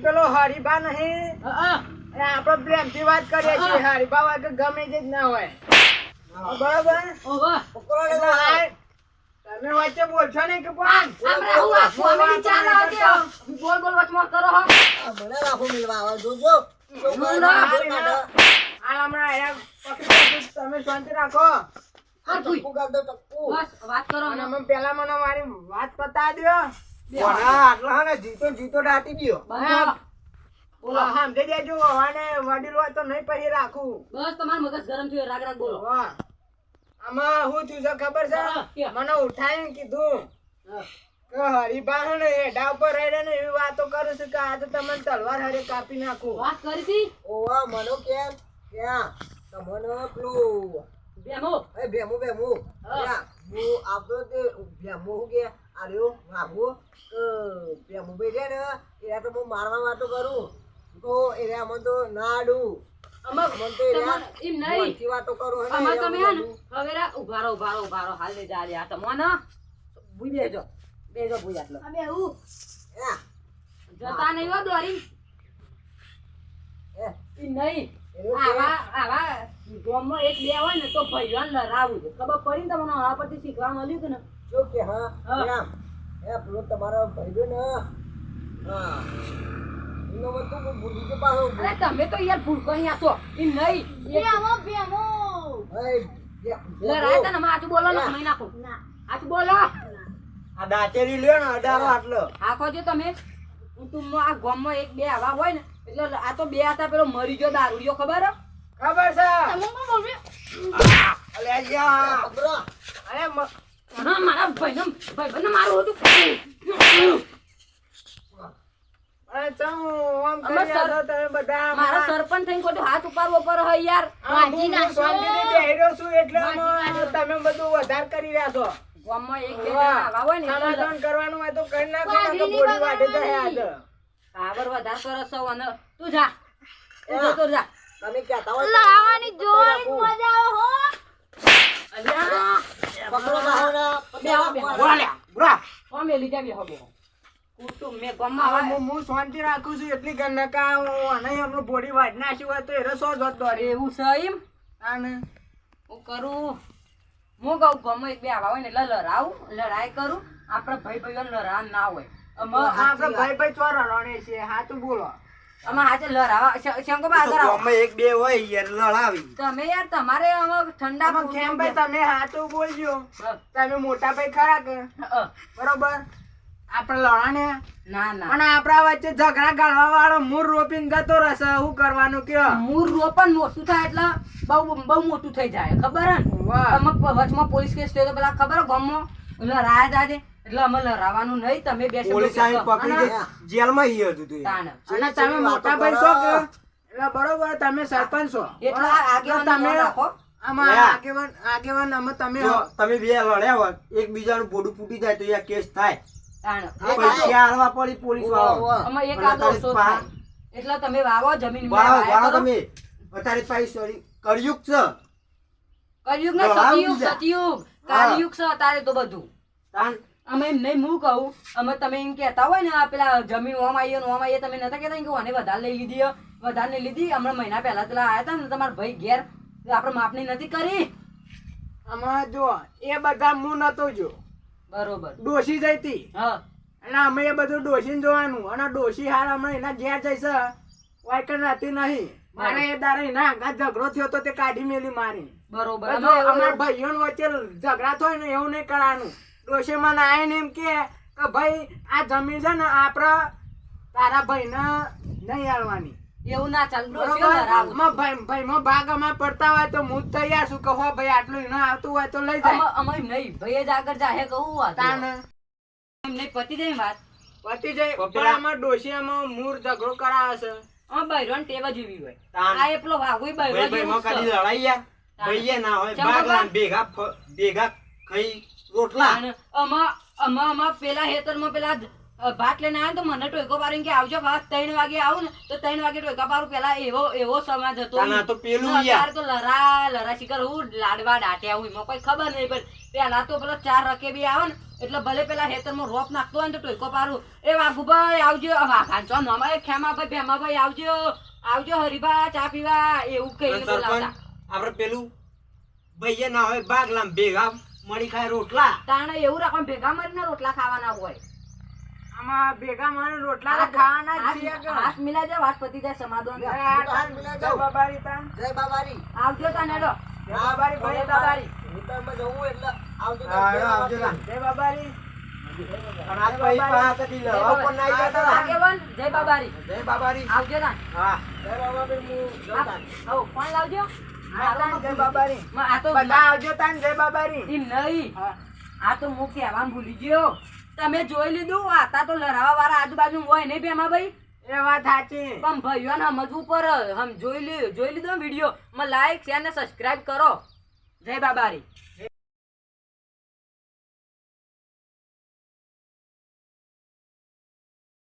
પેલો હરીબા નહીં આપડે પ્રેમથી વાત કરીએ છીએ હરીબા હોય કે ગમે તે જ ના હોય બરોબર તમે વચ્ચે બોલશો નહીં કે પણ તમે શાંતિ રાખો પેલા મને મારી વાત પતાવી દો આટલા ને જીતો દાટી દો સમજી દેજો અને વડીલ હોય તો નહીં પછી રાખું બસ તમારું મગજ ગરમ થયું રાગ બોલો આમાં હું થયું છે ખબર છે મને ઉઠાઈને કીધું કે હરીબા ને હેડા ઉપર રહી ને એવી વાતો કરું છું કે આજે તમને તલવાર હરે કાપી નાખું વાત કરી હતી ઓવા મનો કેમ ક્યાં તમને પેલું બેમો બેમો હું આપતો તે બેમો હું કે આર્યો વાગો બેમો બે રે ને એ તો હું મારવા વાતો કરું તો એ અમને તો ના આડું એમ નહીં વાતો કરું અમાર તમે હવે ઉભારો હાલ દે જા રહ્યા તમને બેજો ભૂઈ આટલો જતા નહીં હો દોરી એમ નહીં આવા ગામમાં એક બે હોય ને તો ભાઈઓને લડાવું છે ખબર પડી ને તમને હવા પરથી શીખવા મળ્યું કે ને શું કે પેલો તમારો ભાઈ ને તમે તો યાર ભૂલકો અહીંયા છો એમ નહીં લડાય તને આટલું બોલો ને નહીં નાખો આટલું બોલો આ દાંતેરી લ્યો ને અડારો આટલો આખો જો તમે આ ગામમાં એક બે આવા હોય ને એટલે આ તો બે હતા પેલો મરી ગયો દારૂડિયો ખબર ખબર છે અલે યા અરે મારા ભાઈને મારું હતું અરે ચમ આમ કરી આલો તમે બધા મારા સરપંચ થઈને ખોટું હાથ ઉપાડવો પર હોય યાર વાજી નાખો શાંતિથી બેહ્યો છું એટલે તમે બધું વધાર કરી રહ્યા છો ગામમાં એક બે આવા હોય ને સમાધાન કરવાનું હોય તો કરી નાખો ને તો બોડી વાટે જાય આજ પાવર વધાર કરો છો અને તું જા તો જા તમે કહેતા હોય લાવાની જોઈ મજા આવે હો અલ્યા પકડો બાહોના બે બોલ્યા બુરા અમે લીધા બે હો કુટુંબ મે ગામમાં હું શાંતિ રાખું છું એટલી ગણકા અને હમણો બોડી વાટ નાખ્યું હોય તો એ રસો જોત દોરી એવું છે એમ આને હું કરું હું કહું ગામમાં એક બે આવા હોય ને એટલે લડાવું લડાઈ કરું આપણે ભાઈ લડા ના હોય આપણે ભાઈ ચોર રણે છે હાચું બોલો અમાર હાથે લડાવા શંકો આગળ આવો અમે એક બે હોય યાર લડાવી તમે યાર તમારે આમાં ઠંડા કેમ ભાઈ તમે હાચું બોલજો તમે મોટા ભાઈ ખરા કે બરોબર આપણે લડાને ના ના અને આપણા વચ્ચે ઝઘડા ગાળવા વાળો મૂળ રોપીને જતો રહેશે શું કરવાનું કયો મૂળ રોપણ મોટું થાય એટલે બહુ મોટું થઈ જાય ખબર હે અમુક વચમાં પોલીસ કેસ થયો તો પેલા ખબર ગામમાં લડાયા જાજે એટલે અમે લડાવવાનું નહીં તમે બે પોલીસ આઈ પકડી જેલમાં ઈ હતું તું અને તમે મોટા ભાઈ છો કે એટલે બરોબર તમે સરપંચ છો એટલે આગેવાન તમે રાખો આમાં આગેવાન અમે તમે બે લડ્યા હોત એકબીજાનું બોડું ફૂટી જાય તો યા કેસ થાય પૈસા આલવા પડી પોલીસ વાળો અમે એક આદો થાય એટલે તમે વાવો જમીન વાળો તમે અત્યારે પૈસા કર્યુગ છે કલયુગ ને સતયુગ કાલયુગ છે અત્યારે તો બધું અમે એમ નહીં હું કહું અમે તમે એમ કહેતા હોય ને પેલા જમીન ઓમ આવીએ તમે નતા કહેતા કે આને વધારે લઈ લીધી હમણાં મહિના પહેલા પેલા આવ્યા હતા ને તમારા ભાઈ ઘેર આપણે માપણી નથી કરી આમાં જો એ બધા હું નતો જો બરોબર ડોશી જઈતી હા અને અમે એ બધું ડોશી જોવાનું અને ડોશી હાલ હમણાં એના ઘેર જઈશે વાયકર રાતી નહીં મારે એ દારે એના આઘાત ઝઘડો થયો તો તે કાઢી મેલી મારી બરોબર અમારા ભાઈઓ વચ્ચે ઝઘડા થાય ને એવું નહીં કરવાનું ડોશી મને આવીને એમ કે ભાઈ આ જમીન છે ને આપડે તારા ભાઈ ને નહીં આલવાની એવું ના ચાલે ભાઈ માં ભાગ અમાર પડતા હોય તો હું તૈયાર છું કે હો ભાઈ આટલું ન આવતું હોય તો લઈ જાય અમે નહીં ભાઈ જ આગળ જાહે કહું તાને એમ નહીં પતી જાય વાત પતી જાય પણ અમાર ડોશિયામાં મૂળ ઝઘડો કરાવે છે આ બૈરોન ટેવ જેવી હોય આ એ પેલો વાગુય બૈરો જેવો કદી લડાઈયા ભાઈએ ના હોય ભાગલા ભેગા ખાઈ રોટલા અમા પેલા હેતરમાં પેલા ભાત લઈને આવ્યો તો મને ટોયકો પાડીને કે આવજો ભાત 3 વાગે આવું ને તો 3 વાગે ટોયકા પાડું પેલા એવો સમાજ હતો તો પેલું યાર તો લરા શિકર હું લાડવા દાટ્યા હું એમાં કોઈ ખબર નહીં પણ પેલા તો પેલો 4 રકે બી આવે ને એટલે ભલે પેલા હેતરમાં રોપ નાખતો હોય ને તો ટોયકો પાડું. એ વાઘુભાઈ આવજો. વાઘાન ચો નામ આવે? ખેમાભાઈ ભેમાભાઈ આવજો. આવજો હરીભા ચા પીવા એવું કહીને બોલાવતા. આપણે પેલું ભાઈએ ના હોય બાગલામ ભેગા મળી ખાય રોટલા. તાણે એવું રાખવાનું ભેગા મળીને રોટલા ખાવાના હોય. આમાં ભેગા મળીને રોટલા તો ખાવાના જ છીએ કે. હાથ મિલા જાય વાત પતી જાય સમાધાન થાય. જય બાબારી તાન. જય બાબારી. આવજો તાને હેડો. જય બાબારી ભાઈ. જય બાબારી. ખેતરમાં જવું એટલે આવજો હા, આવજો તાન. જય બાબારી. પણ આ તો અહીં પાસેથી લવા પણ નહીં જતા. આગેવાન, જય બાબારી. જય બાબારી. આવજો તાન. હા. જય બાબારી હું જઉં તાન. હઉ, કોણ લાવજો? હા, તાન જય બાબારી. આ તો બધા આવજો તાન જય બાબારી. ઈ નહીં. આ તો હું કહેવાનું ભૂલી ગયો. તમે જોઈ લીધું આતા તો લડાવા વાળા આજુબાજુ હોય નહીં ભેમા ભાઈ. એ વાત સાચી. પણ ભાઈઓને સમજવું પર હમ જોઈ લીધો વિડીયો માં લાઈક શેર ને સબસ્ક્રાઇબ કરો. જય બાબારી.